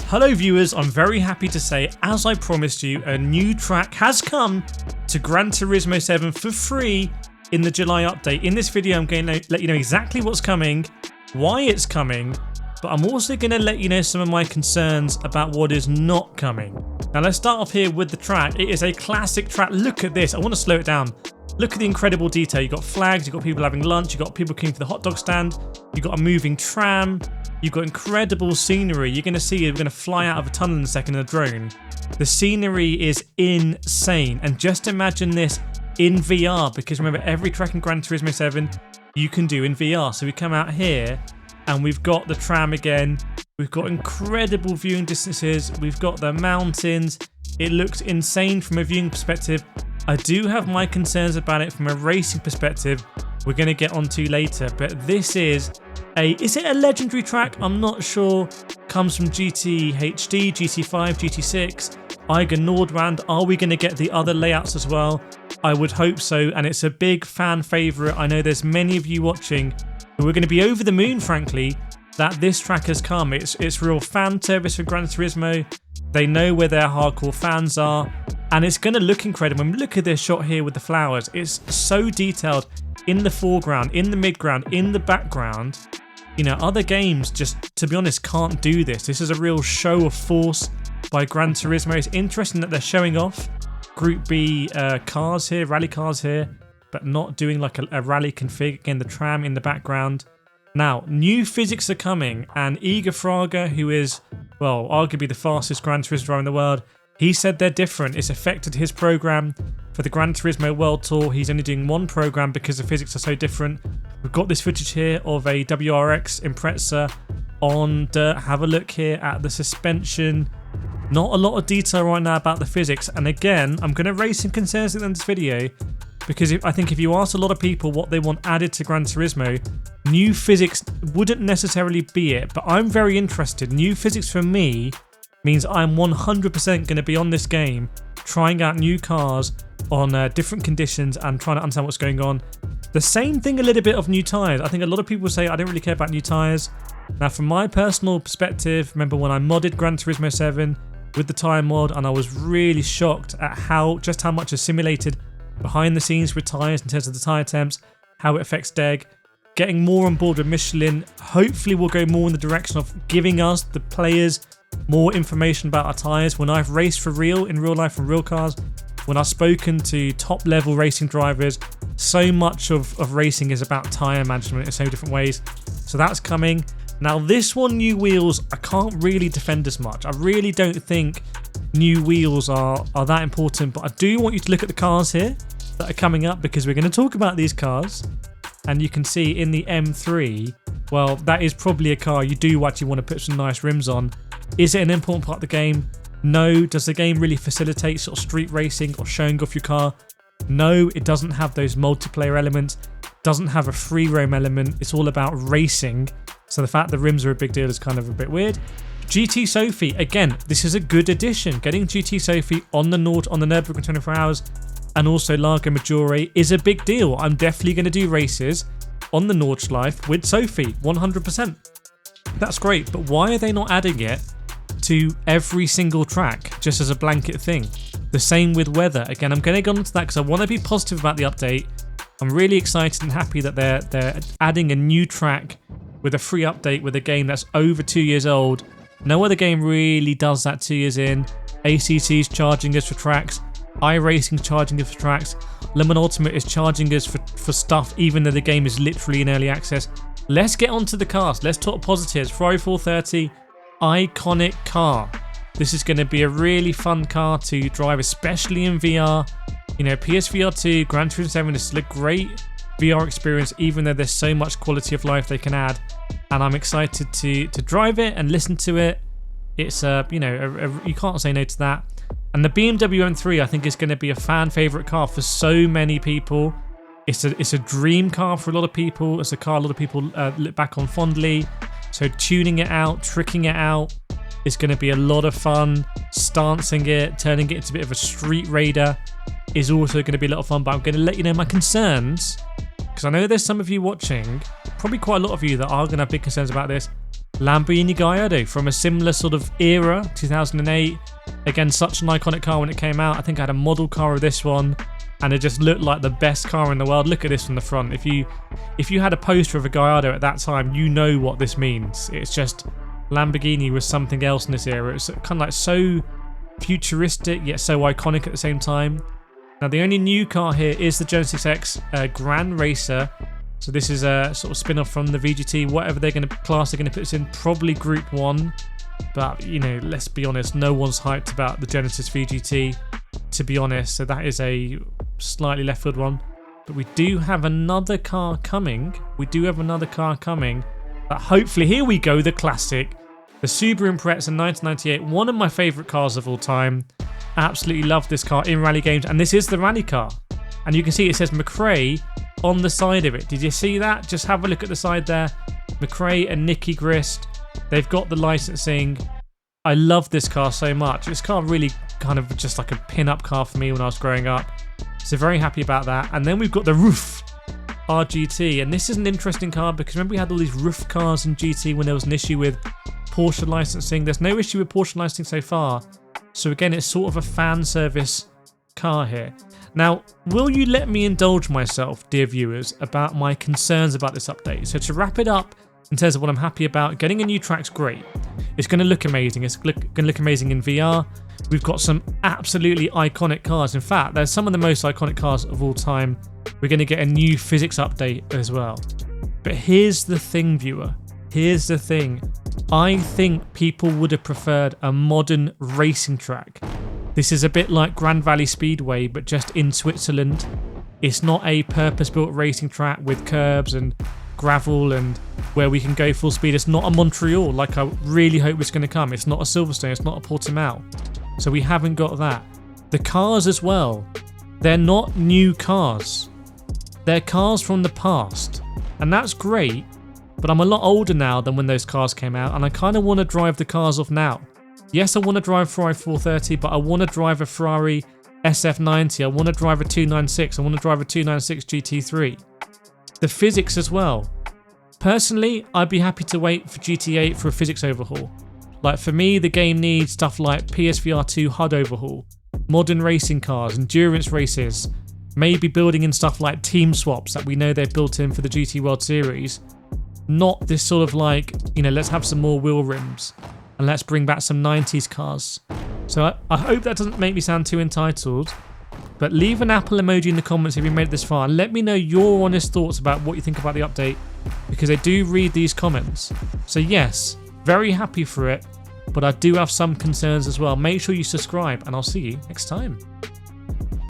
Hello viewers, I'm very happy to say, as I promised you, a new track has come to Gran Turismo 7 for free in the July update. In this video I'm going to let you know exactly what's coming, why it's coming, but I'm also going to let you know some of my concerns about what is not coming. Now let's start off here with the track. It is a classic track. Look at this. I want to slow it down. Look at the incredible detail. You've got flags, you've got people having lunch, you've got people queuing for the hot dog stand, you've got a moving tram, you've got incredible scenery. You're going to see we're going to fly out of a tunnel in a second in a drone. The scenery is insane. And just imagine this in VR, because remember, every track in Gran Turismo 7 you can do in VR. So we come out here and we've got the tram again. We've got incredible viewing distances. We've got the mountains. It looks insane from a viewing perspective. I do have my concerns about it from a racing perspective we're going to get onto later, but this is it a legendary track? I'm not sure. Comes from GT HD, GT5, GT6, Eiger Nordwand. Are we going to get the other layouts as well? I would hope so, and it's a big fan favourite. I know there's many of you watching who are going to be over the moon, frankly, that this track has come. It's real fan service for Gran Turismo. They know where their hardcore fans are, and it's going to look incredible. I mean, look at this shot here with the flowers. It's so detailed in the foreground, in the midground, in the background. You know, other games just, to be honest, can't do this. This is a real show of force by Gran Turismo. It's interesting that they're showing off Group B cars here, rally cars here, but not doing like a rally config. Again, the tram in the background. Now, new physics are coming, and Iga Fraga, who is, well, arguably the fastest Gran Turismo driver in the world, he said they're different. It's affected his program for the Gran Turismo World Tour. He's only doing one program because the physics are so different. We've got this footage here of a WRX Impreza on dirt. Have a look here at the suspension. Not a lot of detail right now about the physics. And again, I'm going to raise some concerns at the end of this video, because I think if you ask a lot of people what they want added to Gran Turismo, new physics wouldn't necessarily be it. But I'm very interested. New physics for me means I'm 100% going to be on this game, trying out new cars on different conditions and trying to understand what's going on. The same thing, a little bit of new tyres. I think a lot of people say I don't really care about new tyres. Now, from my personal perspective, remember when I modded Gran Turismo 7 with the tyre mod, and I was really shocked at just how much is simulated behind the scenes with tyres in terms of the tyre temps, how it affects DEG. Getting more on board with Michelin hopefully will go more in the direction of giving us, the players, more information about our tyres. When I've raced for real, in real life, from real cars, when I've spoken to top level racing drivers, so much of racing is about tyre management in so many different ways. So that's coming. Now this one, new wheels, I can't really defend as much. I really don't think new wheels are that important, but I do want you to look at the cars here that are coming up, because we're going to talk about these cars. And you can see in the M3, well, that is probably a car you do actually want to put some nice rims on. Is it an important part of the game? No. Does the game really facilitate sort of street racing or showing off your car? No, it doesn't have those multiplayer elements. Doesn't have a free roam element. It's all about racing. So the fact the rims are a big deal is kind of a bit weird. GT Sophie, again, this is a good addition. Getting GT Sophie on the Nürburgring 24 Hours and also Largo Maggiore is a big deal. I'm definitely going to do races on the Nordschleife with Sophie, 100%. That's great, but why are they not adding it to every single track just as a blanket thing? The same with weather. Again, I'm going to go into that because I want to be positive about the update. I'm really excited and happy that they're adding a new track with a free update with a game that's over 2 years old. No other game really does that 2 years in. ACC's charging us for tracks. iRacing's charging us for tracks. Le Mans Ultimate is charging us for stuff, even though the game is literally in early access. Let's get on to the cars. Let's talk positives. Ferrari 430, iconic car. This is going to be a really fun car to drive, especially in VR. You know, PSVR 2, Gran Turismo 7 is still a great VR experience, even though there's so much quality of life they can add. And I'm excited to drive it and listen to it. It's you can't say no to that. And the BMW M3, I think, is going to be a fan favorite car for so many people. It's a dream car for a lot of people. It's a car a lot of people look back on fondly. So tuning it out, tricking it out, is going to be a lot of fun. Stancing it, turning it into a bit of a street raider is also going to be a lot of fun. But I'm going to let you know my concerns, because I know there's some of you watching, probably quite a lot of you, that are going to have big concerns about this. Lamborghini Gallardo from a similar sort of era, 2008. Again, such an iconic car when it came out. I think I had a model car of this one, and it just looked like the best car in the world. Look at this from the front. If you had a poster of a Gallardo at that time, you know what this means. It's just Lamborghini was something else in this era. It's kind of like so futuristic yet so iconic at the same time. Now the only new car here is the Genesis X Gran Racer. So this is a sort of spin-off from the VGT. Whatever they're going to class, they're going to put this in, probably Group 1. But, you know, let's be honest, no one's hyped about the Genesis VGT, to be honest. So that is a slightly left field one. But we do have another car coming. But hopefully, here we go, the classic. The Subaru Impreza in 1998. One of my favourite cars of all time. Absolutely love this car in rally games. And this is the rally car. And you can see it says McRae on the side of it. Did you see that? Just have a look at the side there. McRae and Nicky Grist. They've got the licensing. I love this car so much. This car really kind of just like a pin-up car for me when I was growing up. So very happy about that. And then we've got the Roof RGT. And this is an interesting car because remember we had all these roof cars in GT when there was an issue with Porsche licensing. There's no issue with Porsche licensing so far. So again, it's sort of a fan service car here. Now, will you let me indulge myself, dear viewers, about my concerns about this update? So to wrap it up, in terms of what I'm happy about, getting a new track's great. It's going to look amazing. It's going to look amazing in VR. We've got some absolutely iconic cars. In fact, there's some of the most iconic cars of all time. We're going to get a new physics update as well. But here's the thing, viewer. Here's the thing. I think people would have preferred a modern racing track. This is a bit like Grand Valley Speedway, but just in Switzerland. It's not a purpose-built racing track with curbs and gravel and where we can go full speed. It's not a Montreal like I really hope it's going to come. It's not a Silverstone. It's not a Portimao. So we haven't got that. The cars as well. They're not new cars. They're cars from the past. And that's great, but I'm a lot older now than when those cars came out, and I kind of want to drive the cars off now. Yes, I want to drive Ferrari 430, but I want to drive a Ferrari SF90. I want to drive a 296. I want to drive a 296 GT3. The physics as well. Personally, I'd be happy to wait for GT8 for a physics overhaul. Like for me, the game needs stuff like PSVR 2 HUD overhaul, modern racing cars, endurance races, maybe building in stuff like team swaps that we know they've built in for the GT World Series. Not this sort of like, you know, let's have some more wheel rims and let's bring back some 90s cars. So I hope that doesn't make me sound too entitled, but leave an Apple emoji in the comments if you made it this far and let me know your honest thoughts about what you think about the update, because I do read these comments. So yes, very happy for it, but I do have some concerns as well. Make sure you subscribe and I'll see you next time.